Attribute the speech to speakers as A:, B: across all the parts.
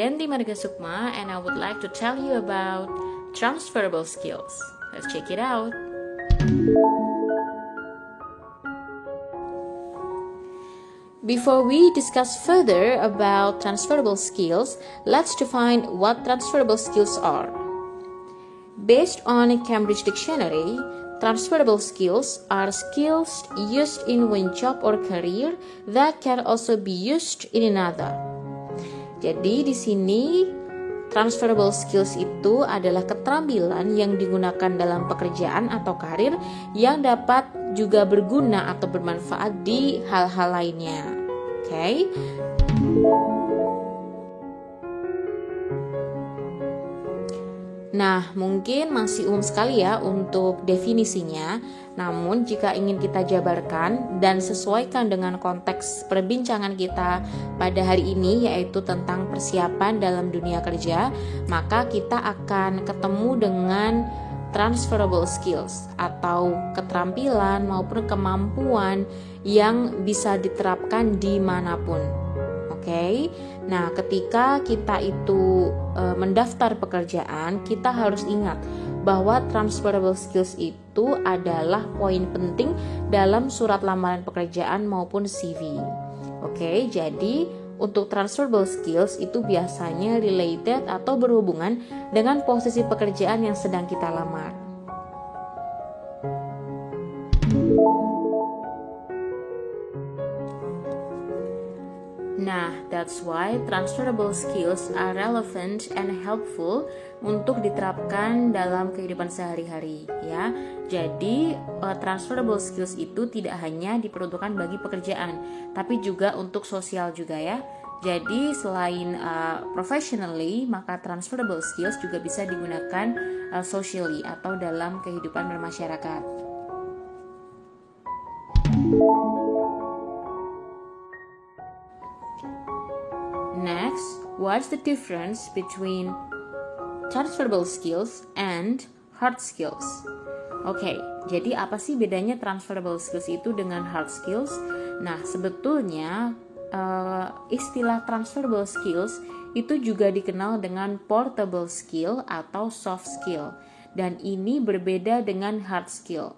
A: Denti Marga Sukma, and I would like to tell you about transferable skills. Let's check it out. Before we discuss further about transferable skills, let's define what transferable skills are. Based on a Cambridge Dictionary, transferable skills are skills used in one job or career that can also be used in another. Jadi di sini transferable skills itu adalah keterampilan yang digunakan dalam pekerjaan atau karir yang dapat juga berguna atau bermanfaat di hal-hal lainnya. Oke. Nah, mungkin masih umum sekali ya untuk definisinya. Namun, jika ingin kita jabarkan dan sesuaikan dengan konteks perbincangan kita pada hari ini, yaitu tentang persiapan dalam dunia kerja, maka kita akan ketemu dengan transferable skills atau keterampilan maupun kemampuan yang bisa diterapkan dimanapun. Oke. Nah, ketika kita itu mendaftar pekerjaan, kita harus ingat bahwa transferable skills itu adalah poin penting dalam surat lamaran pekerjaan maupun CV. Oke, jadi untuk transferable skills itu biasanya related atau berhubungan dengan posisi pekerjaan yang sedang kita lamar. Nah, that's why transferable skills are relevant and helpful untuk diterapkan dalam kehidupan sehari-hari, ya. Jadi, transferable skills itu tidak hanya diperuntukkan bagi pekerjaan, tapi juga untuk sosial juga ya. Jadi, selain professionally, maka transferable skills juga bisa digunakan socially atau dalam kehidupan bermasyarakat. Next, what's the difference between transferable skills and hard skills? Oke, jadi apa sih bedanya transferable skills itu dengan hard skills? Nah, sebetulnya istilah transferable skills itu juga dikenal dengan portable skill atau soft skill. Dan ini berbeda dengan hard skill.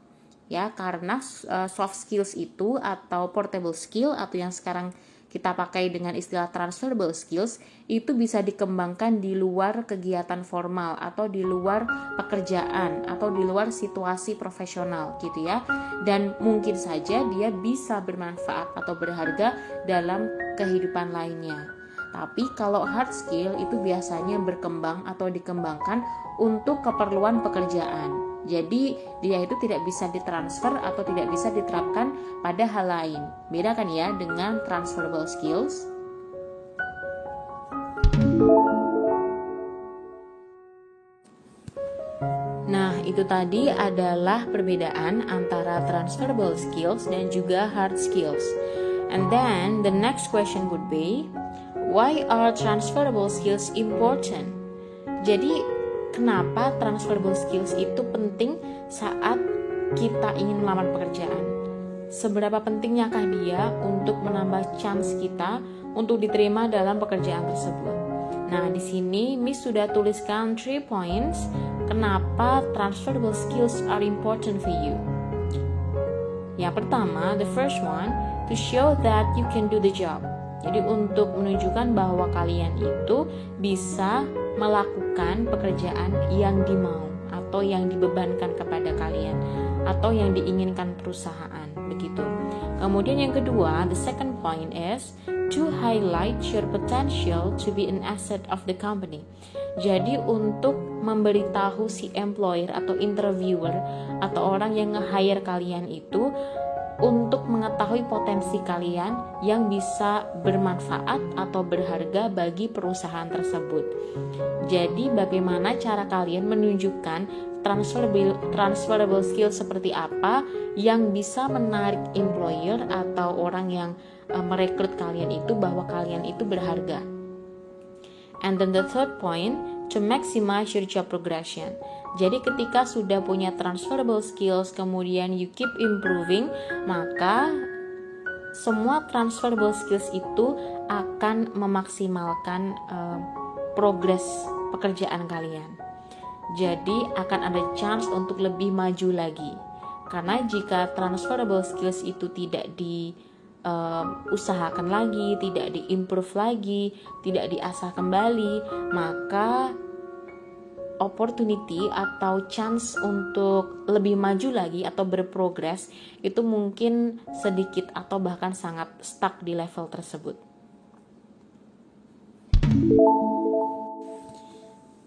A: Ya, karena soft skills itu atau portable skill atau yang sekarang kita pakai dengan istilah transferable skills itu bisa dikembangkan di luar kegiatan formal atau di luar pekerjaan atau di luar situasi profesional gitu ya. Dan mungkin saja dia bisa bermanfaat atau berharga dalam kehidupan lainnya. Tapi kalau hard skill itu biasanya berkembang atau dikembangkan untuk keperluan pekerjaan. Jadi dia itu tidak bisa ditransfer atau tidak bisa diterapkan pada hal lain. Beda kan ya dengan transferable skills. Nah, itu tadi adalah perbedaan antara transferable skills dan juga hard skills. And then the next question would be, why are transferable skills important? Jadi kenapa transferable skills itu penting saat kita ingin melamar pekerjaan? Seberapa pentingnyakah dia untuk menambah chance kita untuk diterima dalam pekerjaan tersebut? Nah, di sini Miss sudah tuliskan 3 points kenapa transferable skills are important for you. Yang pertama, the first one, to show that you can do the job. Jadi untuk menunjukkan bahwa kalian itu bisa melakukan pekerjaan yang dimau atau yang dibebankan kepada kalian atau yang diinginkan perusahaan, begitu. Kemudian yang kedua, the second point is to highlight your potential to be an asset of the company. Jadi untuk memberitahu si employer atau interviewer atau orang yang nge-hire kalian itu untuk mengetahui potensi kalian yang bisa bermanfaat atau berharga bagi perusahaan tersebut. Jadi bagaimana cara kalian menunjukkan transferable skill seperti apa yang bisa menarik employer atau orang yang merekrut kalian itu bahwa kalian itu berharga. And then the third point, to maximize your job progression. Jadi ketika sudah punya transferable skills, kemudian you keep improving, maka semua transferable skills itu akan memaksimalkan progres pekerjaan kalian. Jadi akan ada chance untuk lebih maju lagi. Karena jika transferable skills itu tidak diusahakan lagi, tidak diimprove lagi, tidak diasah kembali, maka opportunity atau chance untuk lebih maju lagi atau berprogres itu mungkin sedikit atau bahkan sangat stuck di level tersebut.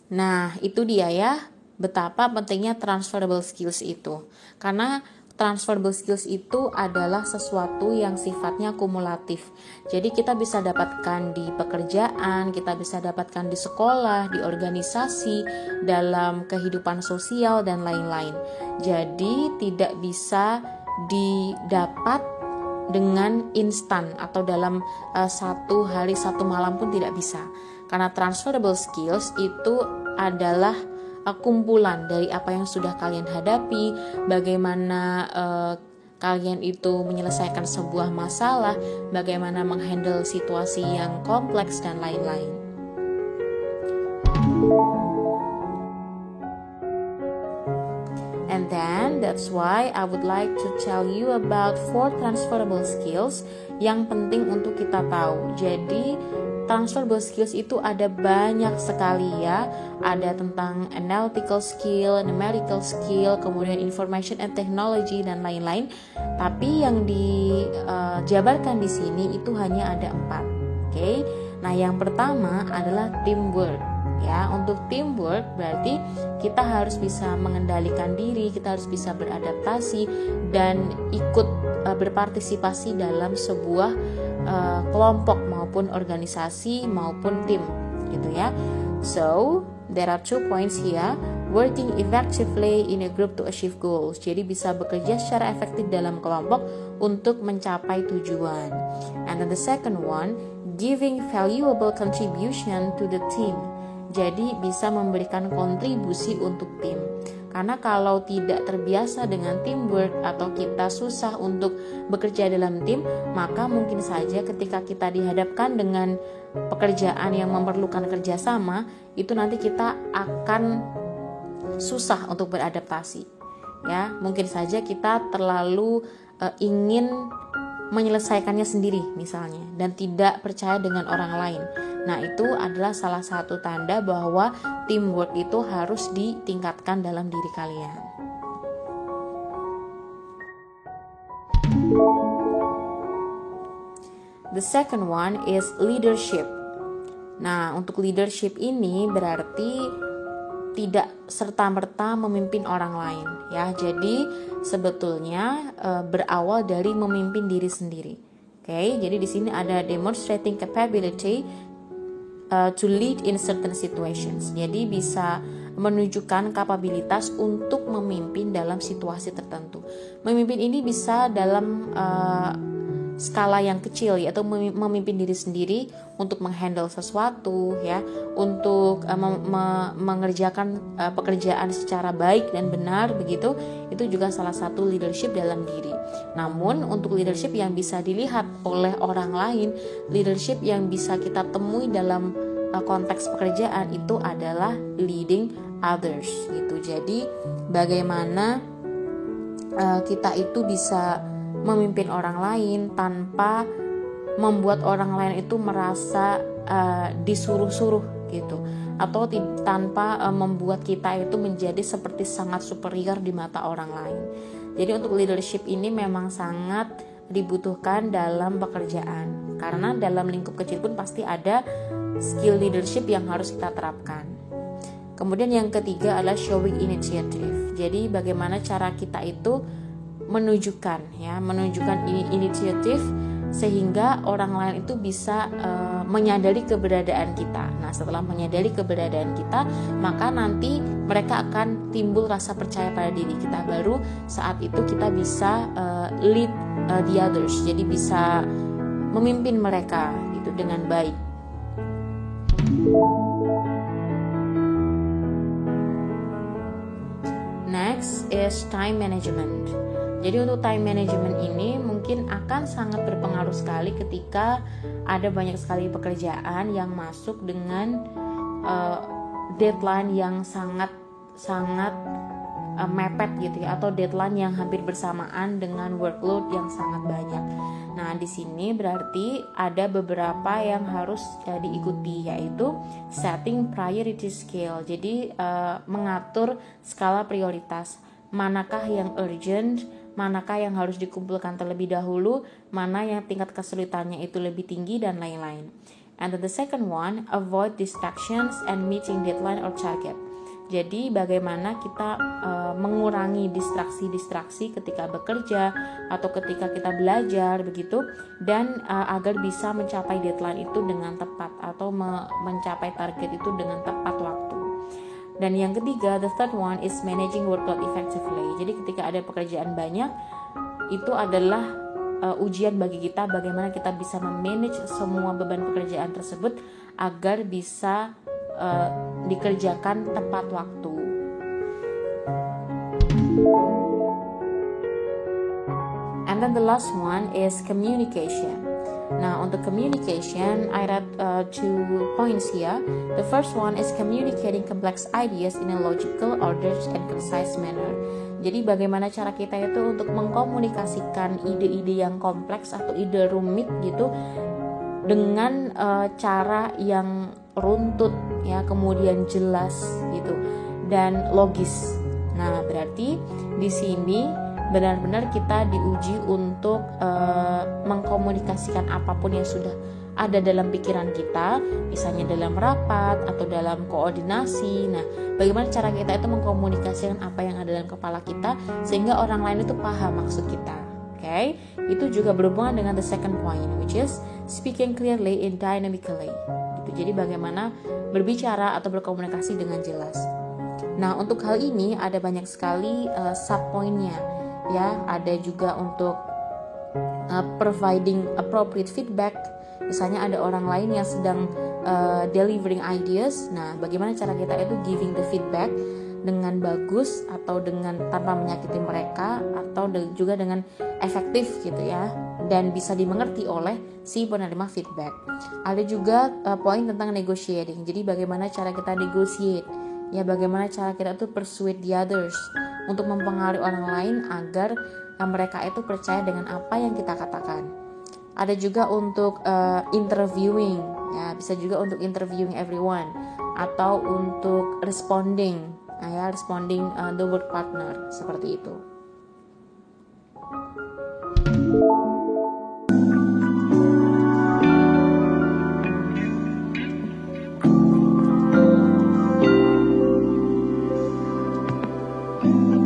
A: Nah, itu dia ya, betapa pentingnya transferable skills itu. Karena transferable skills itu adalah sesuatu yang sifatnya kumulatif. Jadi kita bisa dapatkan di pekerjaan, kita bisa dapatkan di sekolah, di organisasi, dalam kehidupan sosial dan lain-lain. Jadi tidak bisa didapat dengan instan atau dalam satu hari satu malam pun tidak bisa. Karena transferable skills itu adalah kumpulan dari apa yang sudah kalian hadapi, bagaimana kalian itu menyelesaikan sebuah masalah, bagaimana menghandle situasi yang kompleks dan lain-lain. And then that's why I would like to tell you about 4 transferable skills yang penting untuk kita tahu. Jadi transferable skills itu ada banyak sekali ya. Ada tentang analytical skill, numerical skill, kemudian information and technology dan lain-lain. Tapi yang dijabarkan di sini itu hanya ada 4. Oke. Nah, yang pertama adalah teamwork. Ya, untuk teamwork berarti kita harus bisa mengendalikan diri, kita harus bisa beradaptasi dan ikut berpartisipasi dalam sebuah kelompok maupun organisasi maupun tim gitu ya. So there are 2 points here. Working effectively in a group to achieve goals. Jadi bisa bekerja secara efektif dalam kelompok untuk mencapai tujuan. And then the second one, giving valuable contribution to the team. Jadi bisa memberikan kontribusi untuk tim. Karena kalau tidak terbiasa dengan teamwork atau kita susah untuk bekerja dalam tim, maka mungkin saja ketika kita dihadapkan dengan pekerjaan yang memerlukan kerjasama, itu nanti kita akan susah untuk beradaptasi. Ya, mungkin saja kita terlalu ingin menyelesaikannya sendiri misalnya dan tidak percaya dengan orang lain. Nah, itu adalah salah satu tanda bahwa teamwork itu harus ditingkatkan dalam diri kalian. The second one is leadership. Nah, untuk leadership ini berarti tidak serta-merta memimpin orang lain ya. Jadi sebetulnya berawal dari memimpin diri sendiri. Oke, jadi di sini ada demonstrating capability to lead in certain situations. Jadi bisa menunjukkan kapabilitas untuk memimpin dalam situasi tertentu. Memimpin ini bisa dalam skala yang kecil, yaitu memimpin diri sendiri untuk menghandle sesuatu ya, untuk mengerjakan pekerjaan secara baik dan benar begitu. Itu juga salah satu leadership dalam diri. Namun untuk leadership yang bisa dilihat oleh orang lain, leadership yang bisa kita temui dalam konteks pekerjaan itu adalah leading others gitu. Jadi bagaimana kita itu bisa memimpin orang lain tanpa membuat orang lain itu merasa disuruh-suruh gitu, atau tanpa membuat kita itu menjadi seperti sangat superior di mata orang lain. Jadi untuk leadership ini memang sangat dibutuhkan dalam pekerjaan, karena dalam lingkup kecil pun pasti ada skill leadership yang harus kita terapkan. Kemudian yang ketiga adalah showing initiative. Jadi bagaimana cara kita itu menunjukkan inisiatif sehingga orang lain itu bisa menyadari keberadaan kita. Nah, setelah menyadari keberadaan kita, maka nanti mereka akan timbul rasa percaya pada diri kita. Baru saat itu kita bisa lead the others. Jadi bisa memimpin mereka gitu dengan baik. Next is time management. Jadi untuk time management ini mungkin akan sangat berpengaruh sekali ketika ada banyak sekali pekerjaan yang masuk dengan deadline yang sangat mepet gitu ya, atau deadline yang hampir bersamaan dengan workload yang sangat banyak. Nah, di sini berarti ada beberapa yang harus diikuti, yaitu setting priority scale. Jadi mengatur skala prioritas. Manakah yang urgent, manakah yang harus dikumpulkan terlebih dahulu, mana yang tingkat kesulitannya itu lebih tinggi, dan lain-lain. And then the second one, avoid distractions and meeting deadline or target. Jadi bagaimana kita mengurangi distraksi-distraksi ketika bekerja atau ketika kita belajar begitu, dan agar bisa mencapai deadline itu dengan tepat atau mencapai target itu dengan tepat waktu. Dan yang ketiga, the third one is managing workload effectively. Jadi ketika ada pekerjaan banyak, itu adalah ujian bagi kita bagaimana kita bisa memanage semua beban pekerjaan tersebut agar bisa dikerjakan tepat waktu. And then the last one is communication. Nah, untuk communication, I read 2 points here. The first one is communicating complex ideas in a logical, ordered, and concise manner. Jadi bagaimana cara kita itu untuk mengkomunikasikan ide-ide yang kompleks atau ide rumit gitu dengan cara yang runtut ya, kemudian jelas gitu dan logis. Nah, berarti di sini benar-benar kita diuji untuk mengkomunikasikan apapun yang sudah ada dalam pikiran kita, misalnya dalam rapat atau dalam koordinasi. Nah, bagaimana cara kita itu mengkomunikasikan apa yang ada dalam kepala kita sehingga orang lain itu paham maksud kita. Okay? Itu juga berhubungan dengan the second point, which is speaking clearly and dynamically. Jadi bagaimana berbicara atau berkomunikasi dengan jelas. Nah, untuk hal ini ada banyak sekali sub-pointnya ya. Ada juga untuk providing appropriate feedback. Misalnya ada orang lain yang sedang delivering ideas. Nah, bagaimana cara kita itu giving the feedback dengan bagus atau dengan tanpa menyakiti mereka, atau juga dengan efektif gitu ya, dan bisa dimengerti oleh si penerima feedback. Ada juga poin tentang negotiating. Jadi bagaimana cara kita negotiate ya, bagaimana cara kita tuh persuade the others untuk mempengaruhi orang lain agar mereka itu percaya dengan apa yang kita katakan. Ada juga untuk interviewing ya, bisa juga untuk interviewing everyone, atau untuk responding the work partner, seperti itu.